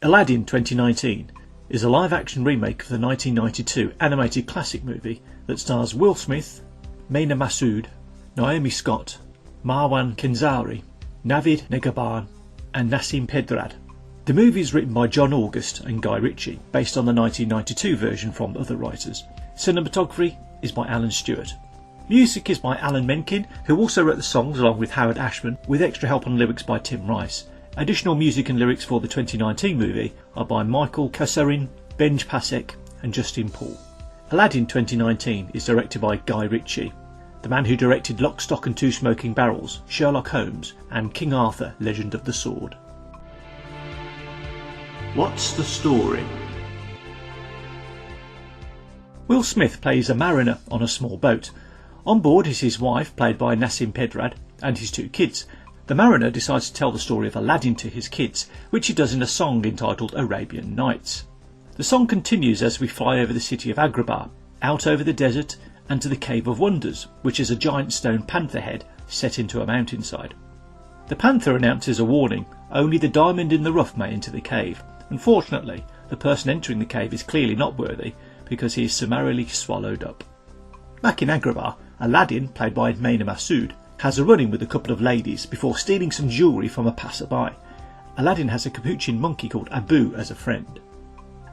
ALADDIN 2019 is a live-action remake of the 1992 animated classic movie that stars Will Smith, MENA MASSOUD, NAOMI SCOTT, MARWAN KENZARI, NAVID NEGAHBAN and Nasim Pedrad. The movie is written by John August and Guy Ritchie, based on the 1992 version from other writers. Cinematography is by Alan Stewart. Music is by Alan Menken, who also wrote the songs along with HOWARD ASHMAN, with extra help on lyrics by Tim Rice. Additional music and lyrics for the 2019 movie are by MICHAEL KOSARIN, BENJ PASEK and Justin Paul. ALADDIN 2019 is directed by Guy Ritchie, the man who directed Lock, Stock and Two Smoking Barrels, Sherlock Holmes and King Arthur, Legend of the Sword. What's the story? Will Smith plays a mariner on a small boat. On board is his wife, played by Nasim Pedrad, and his two kids. The mariner decides to tell the story of Aladdin to his kids, which he does in a song entitled Arabian Nights. The song continues as we fly over the city of Agrabah, out over the desert and to the Cave of Wonders, which is a giant stone panther head set into a mountainside. The panther announces a warning: only the diamond in the rough may enter the cave. Unfortunately, the person entering the cave is clearly not worthy because he is summarily swallowed up. Back in Agrabah, Aladdin, played by MENA MASSOUD, has a run-in with a couple of ladies before stealing some jewellery from a passerby. Aladdin has a capuchin monkey called Abu as a friend.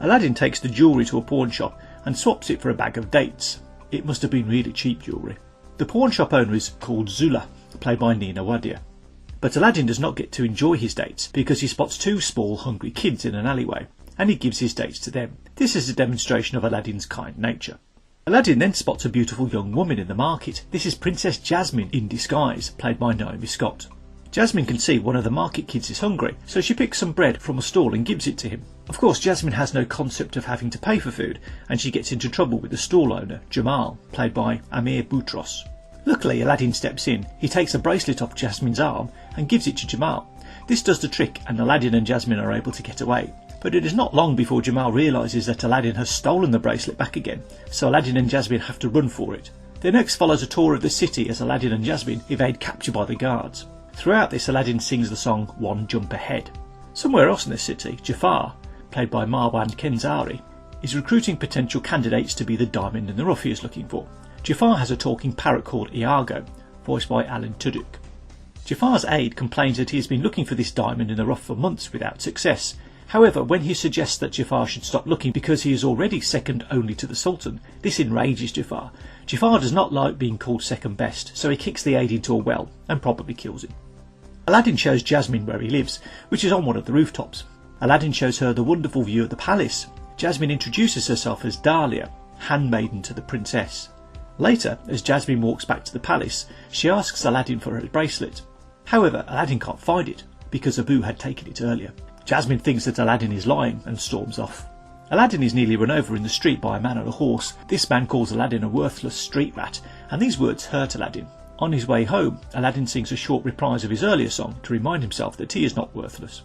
Aladdin takes the jewellery to a pawn shop and swaps it for a bag of dates. It must have been really cheap jewellery. The pawn shop owner is called Zula, played by Nina Wadia. But Aladdin does not get to enjoy his dates because he spots two small hungry kids in an alleyway, and he gives his dates to them. This is a demonstration of Aladdin's kind nature. Aladdin then spots a beautiful young woman in the market. This is Princess Jasmine in disguise, played by NAOMI SCOTT. Jasmine can see one of the market kids is hungry, so she picks some bread from a stall and gives it to him. Of course, Jasmine has no concept of having to pay for food, and she gets into trouble with the stall owner, Jamal, played by Amir Boutros. Luckily, Aladdin steps in. He takes a bracelet off Jasmine's arm and gives it to Jamal. This does the trick, and Aladdin and Jasmine are able to get away. But it is not long before Jamal realises that Aladdin has stolen the bracelet back again, so Aladdin and Jasmine have to run for it. There next follows a tour of the city as Aladdin and Jasmine evade capture by the guards. Throughout this, Aladdin sings the song One Jump Ahead. Somewhere else in the city, Jafar, played by Marwan Kenzari, is recruiting potential candidates to be the diamond in the rough he is looking for. Jafar has a talking parrot called Iago, voiced by Alan Tudyk. Jafar's aide complains that he has been looking for this diamond in the rough for months without success. However, when he suggests that Jafar should stop looking because he is already second only to the Sultan, this enrages Jafar. Jafar does not like being called second best, so he kicks the aide into a well and probably kills him. Aladdin shows Jasmine where he lives, which is on one of the rooftops. Aladdin shows her the wonderful view of the palace. Jasmine introduces herself as Dahlia, handmaiden to the princess. Later, as Jasmine walks back to the palace, she asks Aladdin for her bracelet. However, Aladdin can't find it because Abu had taken it earlier. Jasmine thinks that Aladdin is lying and storms off. Aladdin is nearly run over in the street by a man on a horse. This man calls Aladdin a worthless street rat, and these words hurt Aladdin. On his way home, Aladdin sings a short reprise of his earlier song to remind himself that he is not worthless.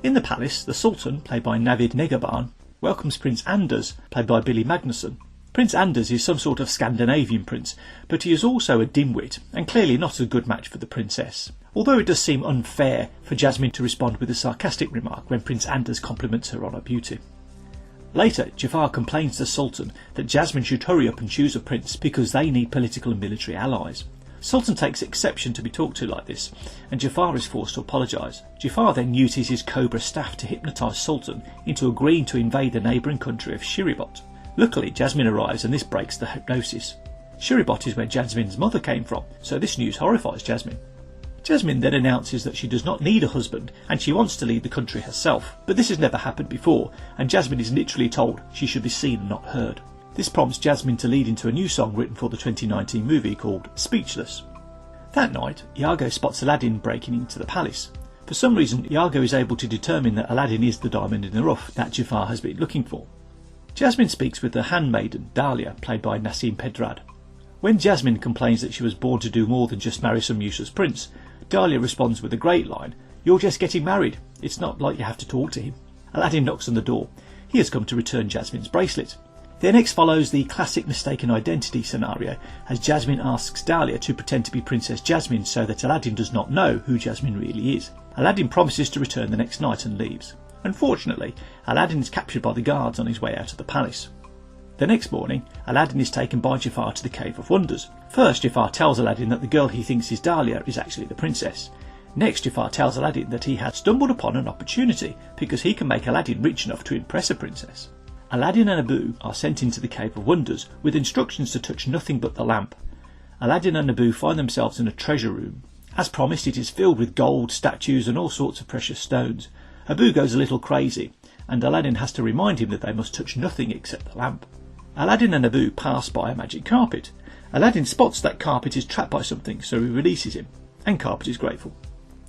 In the palace, the Sultan, played by Navid Negahban, welcomes Prince Anders, played by Billy Magnussen. Prince Anders is some sort of Scandinavian prince, but he is also a dimwit and clearly not a good match for the princess. Although it does seem unfair for Jasmine to respond with a sarcastic remark when Prince Anders compliments her on her beauty. Later, Jafar complains to the Sultan that Jasmine should hurry up and choose a prince because they need political and military allies. Sultan takes exception to be talked to like this, and Jafar is forced to apologise. Jafar then uses his Cobra staff to hypnotise Sultan into agreeing to invade the neighbouring country of Shiribot. Luckily, Jasmine arrives and this breaks the hypnosis. Shiribot is where Jasmine's mother came from, so this news horrifies Jasmine. Jasmine then announces that she does not need a husband and she wants to lead the country herself, but this has never happened before, and Jasmine is literally told she should be seen and not heard. This prompts Jasmine to lead into a new song written for the 2019 movie called Speechless. That night, Iago spots Aladdin breaking into the palace. For some reason, Iago is able to determine that Aladdin is the diamond in the rough that Jafar has been looking for. Jasmine speaks with the handmaiden, Dahlia, played by Nasim Pedrad. When Jasmine complains that she was born to do more than just marry some useless prince, Dahlia responds with a great line: "You're just getting married. It's not like you have to talk to him." Aladdin knocks on the door. He has come to return Jasmine's bracelet. There next follows the classic mistaken identity scenario as Jasmine asks Dahlia to pretend to be Princess Jasmine so that Aladdin does not know who Jasmine really is. Aladdin promises to return the next night and leaves. Unfortunately, Aladdin is captured by the guards on his way out of the palace. The next morning, Aladdin is taken by Jafar to the Cave of Wonders. First, Jafar tells Aladdin that the girl he thinks is Dahlia is actually the princess. Next, Jafar tells Aladdin that he has stumbled upon an opportunity because he can make Aladdin rich enough to impress a princess. Aladdin and Abu are sent into the Cave of Wonders with instructions to touch nothing but the lamp. Aladdin and Abu find themselves in a treasure room. As promised, it is filled with gold, statues and all sorts of precious stones. Abu goes a little crazy, and Aladdin has to remind him that they must touch nothing except the lamp. Aladdin and Abu pass by a magic carpet. Aladdin spots that carpet is trapped by something, so he releases him, and Carpet is grateful.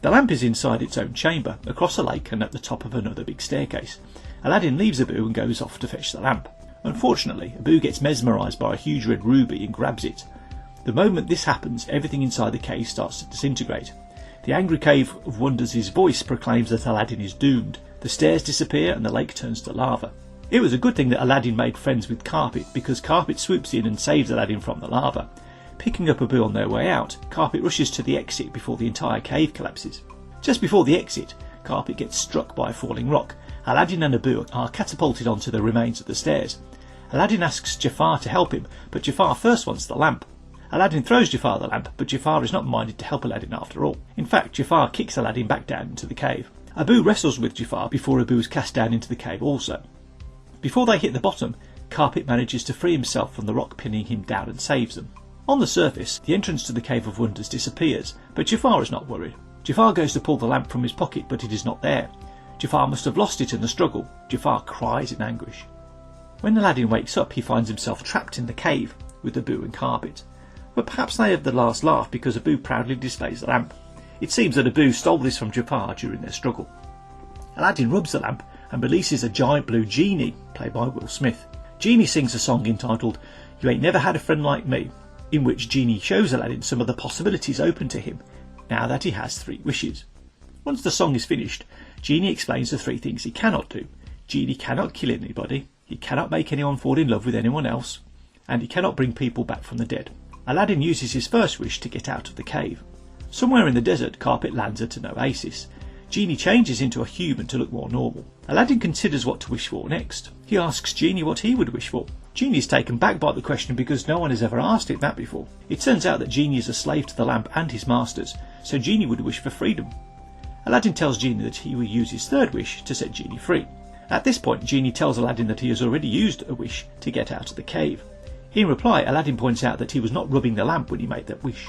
The lamp is inside its own chamber, across a lake and at the top of another big staircase. Aladdin leaves Abu and goes off to fetch the lamp. Unfortunately, Abu gets mesmerised by a huge red ruby and grabs it. The moment this happens, everything inside the cave starts to disintegrate. The angry Cave of Wonders' voice proclaims that Aladdin is doomed. The stairs disappear and the lake turns to lava. It was a good thing that Aladdin made friends with Carpet, because Carpet swoops in and saves Aladdin from the lava. Picking up Abu on their way out, Carpet rushes to the exit before the entire cave collapses. Just before the exit, Carpet gets struck by a falling rock. Aladdin and Abu are catapulted onto the remains of the stairs. Aladdin asks Jafar to help him, but Jafar first wants the lamp. Aladdin throws Jafar the lamp, but Jafar is not minded to help Aladdin after all. In fact, Jafar kicks Aladdin back down into the cave. Abu wrestles with Jafar before Abu is cast down into the cave also. Before they hit the bottom, Carpet manages to free himself from the rock pinning him down and saves them. On the surface, the entrance to the Cave of Wonders disappears, but Jafar is not worried. Jafar goes to pull the lamp from his pocket, but it is not there. Jafar must have lost it in the struggle. Jafar cries in anguish. When Aladdin wakes up, he finds himself trapped in the cave with Abu and Carpet. But perhaps they have the last laugh because Abu proudly displays the lamp. It seems that Abu stole this from Jafar during their struggle. Aladdin rubs the lamp and releases a giant blue genie, played by Will Smith. Genie sings a song entitled "You Ain't Never Had a Friend Like Me," in which Genie shows Aladdin some of the possibilities open to him now that he has 3 wishes. Once the song is finished, Genie explains the 3 things he cannot do. Genie cannot kill anybody, he cannot make anyone fall in love with anyone else, and he cannot bring people back from the dead. Aladdin uses his first wish to get out of the cave. Somewhere in the desert, Carpet lands at an oasis. Genie changes into a human to look more normal. Aladdin considers what to wish for next. He asks Genie what he would wish for. Genie is taken back by the question because no one has ever asked it that before. It turns out that Genie is a slave to the lamp and his masters, so Genie would wish for freedom. Aladdin tells Genie that he will use his third wish to set Genie free. At this point, Genie tells Aladdin that he has already used a wish to get out of the cave. In reply, Aladdin points out that he was not rubbing the lamp when he made that wish.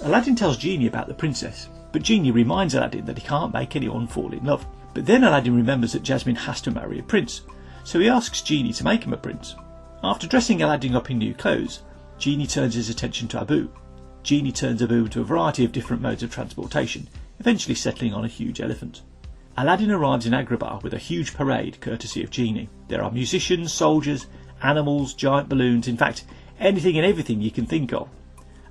Aladdin tells Genie about the princess, but Genie reminds Aladdin that he can't make anyone fall in love. But then Aladdin remembers that Jasmine has to marry a prince, so he asks Genie to make him a prince. After dressing Aladdin up in new clothes, Genie turns his attention to Abu. Genie turns Abu into a variety of different modes of transportation, eventually settling on a huge elephant. Aladdin arrives in Agrabah with a huge parade courtesy of Genie. There are musicians, soldiers, animals, giant balloons, in fact, anything and everything you can think of.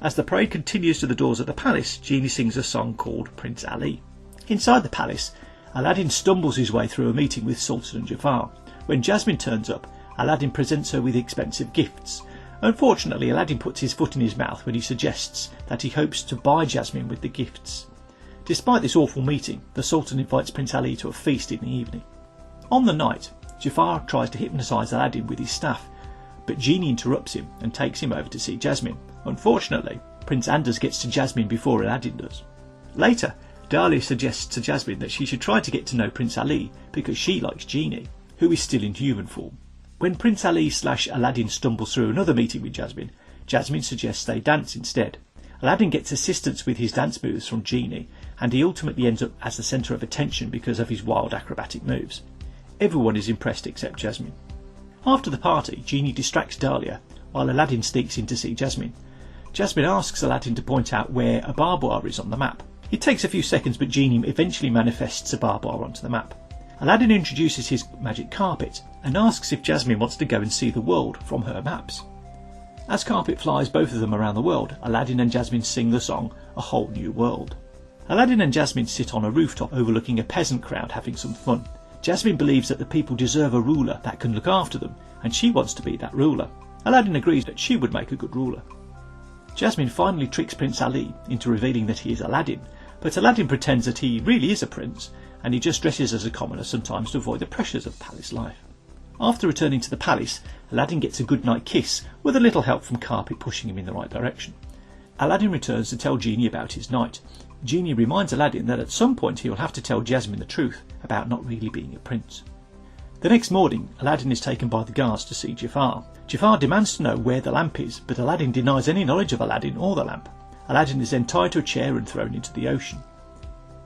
As the parade continues to the doors of the palace, Genie sings a song called Prince Ali. Inside the palace, Aladdin stumbles his way through a meeting with Sultan and Jafar. When Jasmine turns up, Aladdin presents her with expensive gifts. Unfortunately, Aladdin puts his foot in his mouth when he suggests that he hopes to buy Jasmine with the gifts. Despite this awful meeting, the Sultan invites Prince Ali to a feast in the evening. On the night, Jafar tries to hypnotise Aladdin with his staff, but Genie interrupts him and takes him over to see Jasmine. Unfortunately, Prince Anders gets to Jasmine before Aladdin does. Later, Dahlia suggests to Jasmine that she should try to get to know Prince Ali because she likes Genie, who is still in human form. When Prince Ali/Aladdin stumbles through another meeting with Jasmine, Jasmine suggests they dance instead. Aladdin gets assistance with his dance moves from Genie, and he ultimately ends up as the centre of attention because of his wild acrobatic moves. Everyone is impressed except Jasmine. After the party, Genie distracts Dahlia while Aladdin sneaks in to see Jasmine. Jasmine asks Aladdin to point out where a bar is on the map. It takes a few seconds, but Genie eventually manifests a bar onto the map. Aladdin introduces his magic carpet and asks if Jasmine wants to go and see the world from her maps. As Carpet flies both of them around the world, Aladdin and Jasmine sing the song A Whole New World. Aladdin and Jasmine sit on a rooftop overlooking a peasant crowd having some fun. Jasmine believes that the people deserve a ruler that can look after them, and she wants to be that ruler. Aladdin agrees that she would make a good ruler. Jasmine finally tricks Prince Ali into revealing that he is Aladdin, but Aladdin pretends that he really is a prince and he just dresses as a commoner sometimes to avoid the pressures of palace life. After returning to the palace, Aladdin gets a goodnight kiss with a little help from Carpet pushing him in the right direction. Aladdin returns to tell Genie about his night. Genie reminds Aladdin that at some point he will have to tell Jasmine the truth about not really being a prince. The next morning, Aladdin is taken by the guards to see Jafar. Jafar demands to know where the lamp is, but Aladdin denies any knowledge of Aladdin or the lamp. Aladdin is then tied to a chair and thrown into the ocean.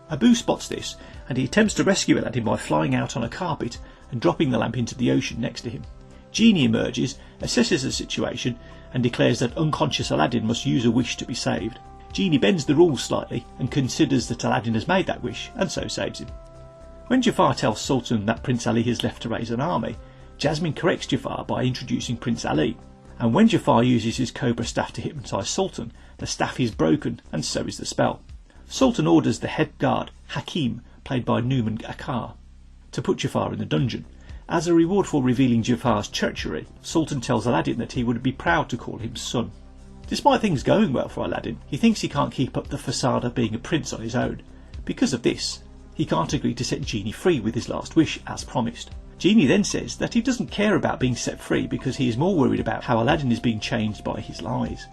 Abu spots this, and he attempts to rescue Aladdin by flying out on a carpet and dropping the lamp into the ocean next to him. Genie emerges, assesses the situation, and declares that unconscious Aladdin must use a wish to be saved. Genie bends the rules slightly and considers that Aladdin has made that wish, and so saves him. When Jafar tells Sultan that Prince Ali has left to raise an army, Jasmine corrects Jafar by introducing Prince Ali, and when Jafar uses his cobra staff to hypnotise Sultan, the staff is broken and so is the spell. Sultan orders the head guard, Hakim, played by Numan Akkar, to put Jafar in the dungeon. As a reward for revealing Jafar's treachery, Sultan tells Aladdin that he would be proud to call him son. Despite things going well for Aladdin, he thinks he can't keep up the facade of being a prince on his own. Because of this, he can't agree to set Genie free with his last wish as promised. Genie then says that he doesn't care about being set free because he is more worried about how Aladdin is being changed by his lies.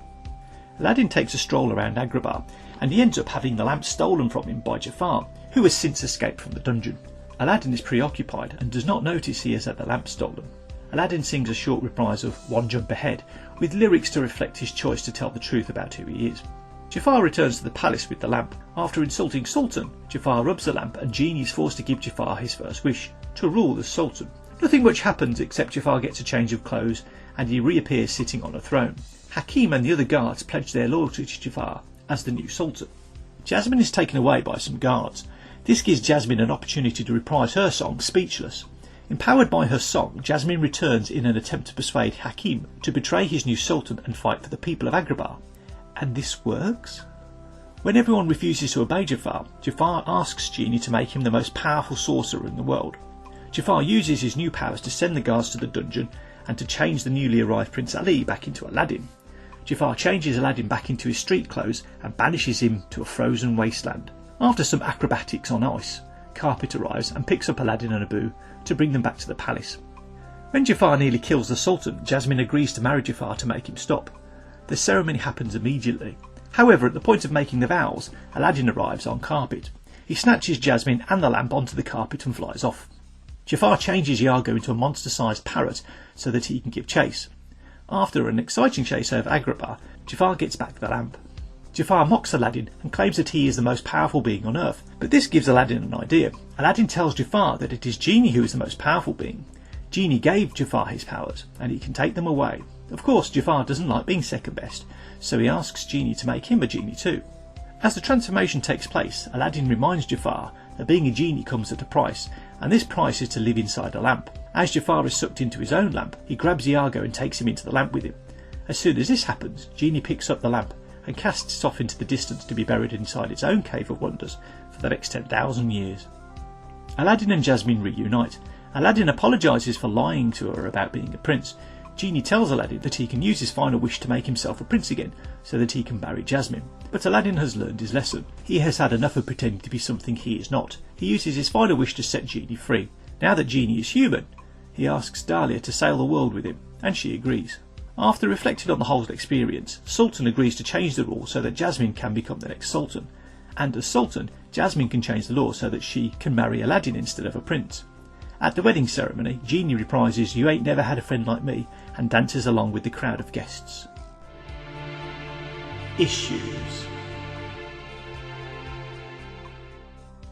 Aladdin takes a stroll around Agrabah, and he ends up having the lamp stolen from him by Jafar, who has since escaped from the dungeon. Aladdin is preoccupied and does not notice he has had the lamp stolen. Aladdin sings a short reprise of One Jump Ahead, with lyrics to reflect his choice to tell the truth about who he is. Jafar returns to the palace with the lamp. After insulting Sultan, Jafar rubs the lamp and Genie is forced to give Jafar his first wish, to rule as Sultan. Nothing much happens except Jafar gets a change of clothes and he reappears sitting on a throne. Hakim and the other guards pledge their loyalty to Jafar as the new Sultan. Jasmine is taken away by some guards. This gives Jasmine an opportunity to reprise her song, Speechless. Empowered by her song, Jasmine returns in an attempt to persuade Hakim to betray his new Sultan and fight for the people of Agrabah. And this works? When everyone refuses to obey Jafar, Jafar asks Genie to make him the most powerful sorcerer in the world. Jafar uses his new powers to send the guards to the dungeon and to change the newly arrived Prince Ali back into Aladdin. Jafar changes Aladdin back into his street clothes and banishes him to a frozen wasteland. After some acrobatics on ice, Carpet arrives and picks up Aladdin and Abu to bring them back to the palace. When Jafar nearly kills the Sultan, Jasmine agrees to marry Jafar to make him stop. The ceremony happens immediately. However, at the point of making the vows, Aladdin arrives on Carpet. He snatches Jasmine and the lamp onto the carpet and flies off. Jafar changes Iago into a monster-sized parrot so that he can give chase. After an exciting chase over Agrabah, Jafar gets back the lamp. Jafar mocks Aladdin and claims that he is the most powerful being on earth, but this gives Aladdin an idea. Aladdin tells Jafar that it is Genie who is the most powerful being. Genie gave Jafar his powers, and he can take them away. Of course, Jafar doesn't like being second best, so he asks Genie to make him a genie too. As the transformation takes place, Aladdin reminds Jafar that being a genie comes at a price, and this price is to live inside a lamp. As Jafar is sucked into his own lamp, he grabs Iago and takes him into the lamp with him. As soon as this happens, Genie picks up the lamp and casts it off into the distance to be buried inside its own cave of wonders for the next 10,000 years. Aladdin and Jasmine reunite. Aladdin apologises for lying to her about being a prince. Genie tells Aladdin that he can use his final wish to make himself a prince again, so that he can marry Jasmine. But Aladdin has learned his lesson. He has had enough of pretending to be something he is not. He uses his final wish to set Genie free. Now that Genie is human, he asks Dahlia to sail the world with him, and she agrees. After reflecting on the whole experience, Sultan agrees to change the rule so that Jasmine can become the next Sultan. And as Sultan, Jasmine can change the law so that she can marry Aladdin instead of a prince. At the wedding ceremony, Genie reprises You Ain't Never Had a Friend Like Me and dances along with the crowd of guests. Issues.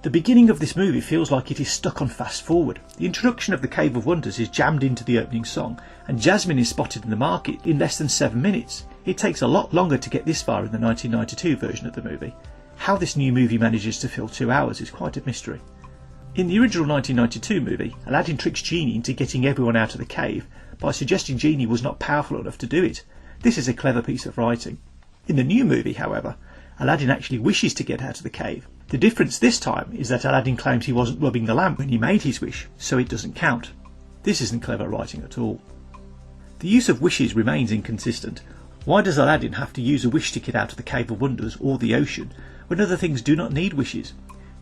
The beginning of this movie feels like it is stuck on fast forward. The introduction of the Cave of Wonders is jammed into the opening song, and Jasmine is spotted in the market in less than 7 minutes. It takes a lot longer to get this far in the 1992 version of the movie. How this new movie manages to fill 2 hours is quite a mystery. In the original 1992 movie, Aladdin tricks Genie into getting everyone out of the cave by suggesting Genie was not powerful enough to do it. This is a clever piece of writing. In the new movie, however, Aladdin actually wishes to get out of the cave. The difference this time is that Aladdin claims he wasn't rubbing the lamp when he made his wish, so it doesn't count. This isn't clever writing at all. The use of wishes remains inconsistent. Why does Aladdin have to use a wish to get out of the Cave of Wonders or the ocean when other things do not need wishes?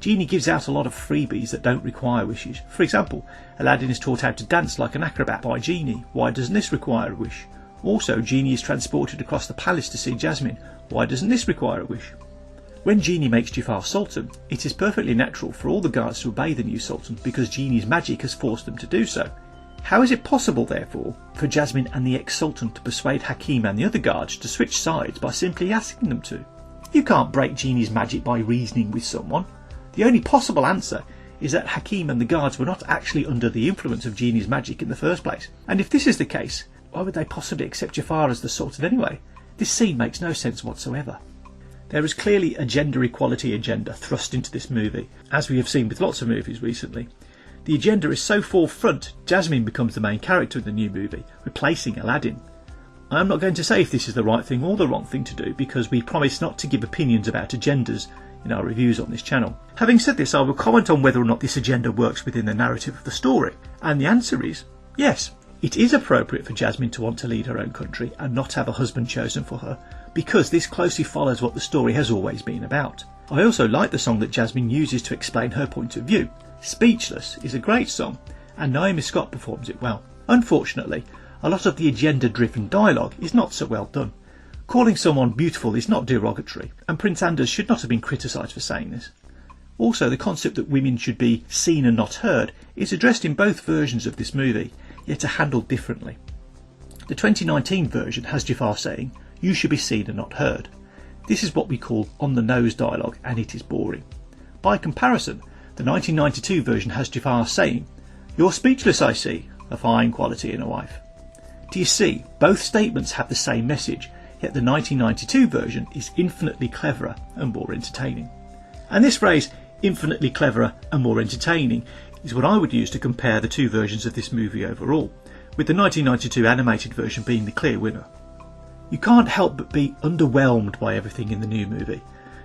Genie gives out a lot of freebies that don't require wishes. For example, Aladdin is taught how to dance like an acrobat by Genie. Why doesn't this require a wish? Also, Genie is transported across the palace to see Jasmine. Why doesn't this require a wish? When Genie makes Jafar Sultan, it is perfectly natural for all the guards to obey the new Sultan because Genie's magic has forced them to do so. How is it possible, therefore, for Jasmine and the ex-Sultan to persuade Hakim and the other guards to switch sides by simply asking them to? You can't break Genie's magic by reasoning with someone. The only possible answer is that Hakim and the guards were not actually under the influence of Genie's magic in the first place. And if this is the case, why would they possibly accept Jafar as the Sultan anyway? This scene makes no sense whatsoever. There is clearly a gender equality agenda thrust into this movie, as we have seen with lots of movies recently. The agenda is so forefront, Jasmine becomes the main character in the new movie, replacing Aladdin. I am not going to say if this is the right thing or the wrong thing to do, because we promise not to give opinions about agendas in our reviews on this channel. Having said this, I will comment on whether or not this agenda works within the narrative of the story, and the answer is yes. It is appropriate for Jasmine to want to lead her own country and not have a husband chosen for her, because this closely follows what the story has always been about. I also like the song that Jasmine uses to explain her point of view. Speechless is a great song, and NAOMI SCOTT performs it well. Unfortunately, a lot of the agenda-driven dialogue is not so well done. Calling someone beautiful is not derogatory, and Prince Anders should not have been criticised for saying this. Also, the concept that women should be seen and not heard is addressed in both versions of this movie, yet are handled differently. The 2019 version has Jafar saying, "You should be seen and not heard." This is what we call on-the-nose dialogue, and it is boring. By comparison, the 1992 version has Jafar saying, "You're speechless, I see, a fine quality in a wife." Do you see, both statements have the same message, yet the 1992 version is infinitely cleverer and more entertaining. And this phrase, infinitely cleverer and more entertaining, is what I would use to compare the two versions of this movie overall, with the 1992 animated version being the clear winner. You can't help but be underwhelmed by everything in the new movie.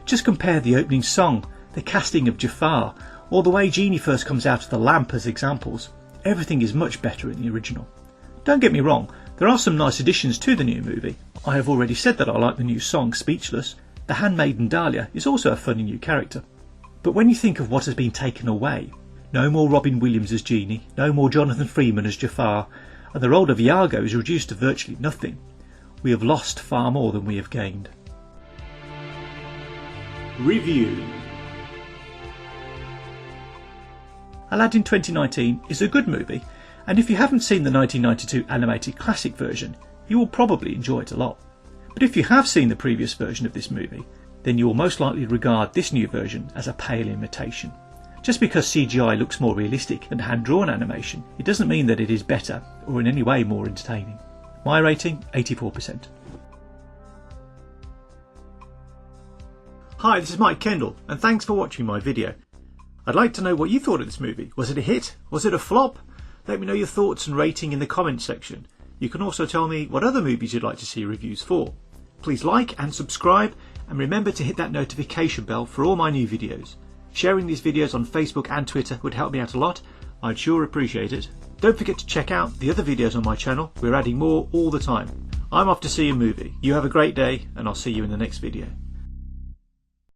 Just compare the opening song, the casting of Jafar, or the way Genie first comes out of the lamp as examples. Everything is much better in the original. Don't get me wrong, there are some nice additions to the new movie. I have already said that I like the new song Speechless. The handmaiden Dahlia is also a funny new character. But when you think of what has been taken away, no more Robin Williams as Genie, no more Jonathan Freeman as Jafar, and the role of Iago is reduced to virtually nothing, we have lost far more than we have gained. Review. Aladdin 2019 is a good movie, and if you haven't seen the 1992 animated classic version, you will probably enjoy it a lot. But if you have seen the previous version of this movie, then you will most likely regard this new version as a pale imitation. Just because CGI looks more realistic than hand-drawn animation, it doesn't mean that it is better or in any way more entertaining. My rating, 84%. Hi, this is Mike Kendall, and thanks for watching my video. I'd like to know what you thought of this movie. Was it a hit? Was it a flop? Let me know your thoughts and rating in the comments section. You can also tell me what other movies you'd like to see reviews for. Please like and subscribe, and remember to hit that notification bell for all my new videos. Sharing these videos on Facebook and Twitter would help me out a lot. I'd sure appreciate it. Don't forget to check out the other videos on my channel. We're adding more all the time. I'm off to see a movie. You have a great day, and I'll see you in the next video.